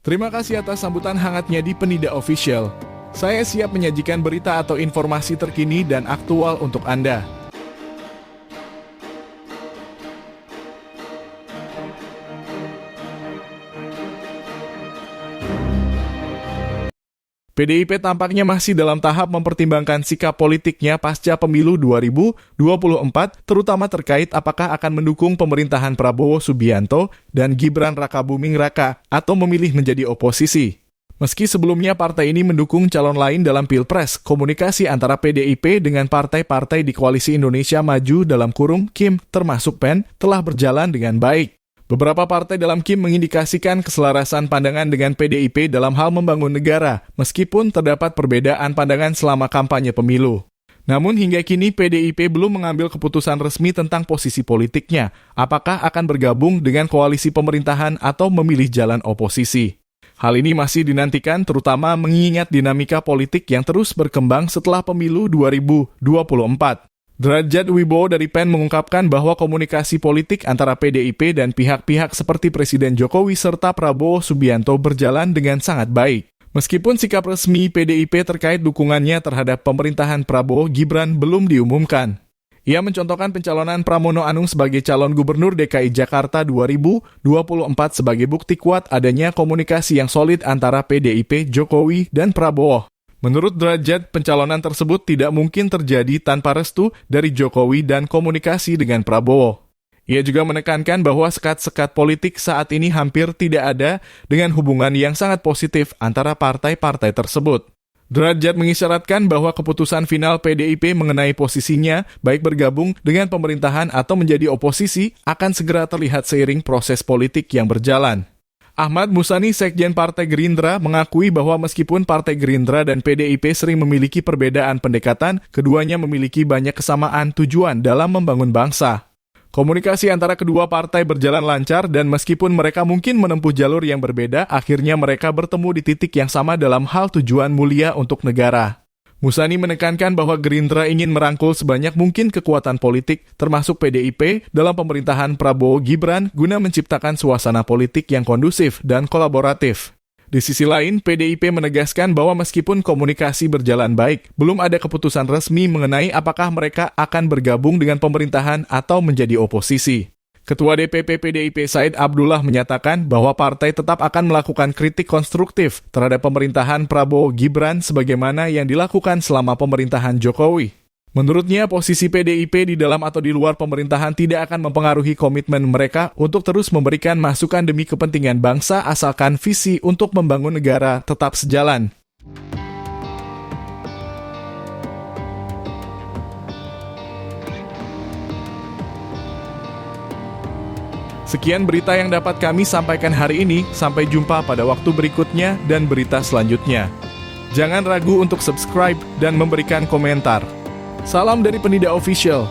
Terima kasih atas sambutan hangatnya di Penida Official. Saya siap menyajikan berita atau informasi terkini dan aktual untuk Anda. PDIP tampaknya masih dalam tahap mempertimbangkan sikap politiknya pasca pemilu 2024, terutama terkait apakah akan mendukung pemerintahan Prabowo Subianto dan Gibran Rakabuming Raka atau memilih menjadi oposisi. Meski sebelumnya partai ini mendukung calon lain dalam Pilpres, komunikasi antara PDIP dengan partai-partai di Koalisi Indonesia Maju dalam kurung KIM termasuk PEN telah berjalan dengan baik. Beberapa partai dalam KIM mengindikasikan keselarasan pandangan dengan PDIP dalam hal membangun negara, meskipun terdapat perbedaan pandangan selama kampanye pemilu. Namun hingga kini PDIP belum mengambil keputusan resmi tentang posisi politiknya, apakah akan bergabung dengan koalisi pemerintahan atau memilih jalan oposisi. Hal ini masih dinantikan terutama mengingat dinamika politik yang terus berkembang setelah pemilu 2024. Derajat Wibowo dari PEN mengungkapkan bahwa komunikasi politik antara PDIP dan pihak-pihak seperti Presiden Jokowi serta Prabowo Subianto berjalan dengan sangat baik. Meskipun sikap resmi PDIP terkait dukungannya terhadap pemerintahan Prabowo Gibran belum diumumkan. Ia mencontohkan pencalonan Pramono Anung sebagai calon gubernur DKI Jakarta 2024 sebagai bukti kuat adanya komunikasi yang solid antara PDIP, Jokowi, dan Prabowo. Menurut Derajat, pencalonan tersebut tidak mungkin terjadi tanpa restu dari Jokowi dan komunikasi dengan Prabowo. Ia juga menekankan bahwa sekat-sekat politik saat ini hampir tidak ada dengan hubungan yang sangat positif antara partai-partai tersebut. Derajat mengisyaratkan bahwa keputusan final PDIP mengenai posisinya, baik bergabung dengan pemerintahan atau menjadi oposisi, akan segera terlihat seiring proses politik yang berjalan. Ahmad Musani, Sekjen Partai Gerindra, mengakui bahwa meskipun Partai Gerindra dan PDIP sering memiliki perbedaan pendekatan, keduanya memiliki banyak kesamaan tujuan dalam membangun bangsa. Komunikasi antara kedua partai berjalan lancar dan meskipun mereka mungkin menempuh jalur yang berbeda, akhirnya mereka bertemu di titik yang sama dalam hal tujuan mulia untuk negara. Musani menekankan bahwa Gerindra ingin merangkul sebanyak mungkin kekuatan politik, termasuk PDIP, dalam pemerintahan Prabowo Gibran guna menciptakan suasana politik yang kondusif dan kolaboratif. Di sisi lain, PDIP menegaskan bahwa meskipun komunikasi berjalan baik, belum ada keputusan resmi mengenai apakah mereka akan bergabung dengan pemerintahan atau menjadi oposisi. Ketua DPP PDIP Said Abdullah menyatakan bahwa partai tetap akan melakukan kritik konstruktif terhadap pemerintahan Prabowo Gibran sebagaimana yang dilakukan selama pemerintahan Jokowi. Menurutnya, posisi PDIP di dalam atau di luar pemerintahan tidak akan mempengaruhi komitmen mereka untuk terus memberikan masukan demi kepentingan bangsa asalkan visi untuk membangun negara tetap sejalan. Sekian berita yang dapat kami sampaikan hari ini. Sampai jumpa pada waktu berikutnya dan berita selanjutnya. Jangan ragu untuk subscribe dan memberikan komentar. Salam dari Penida Official.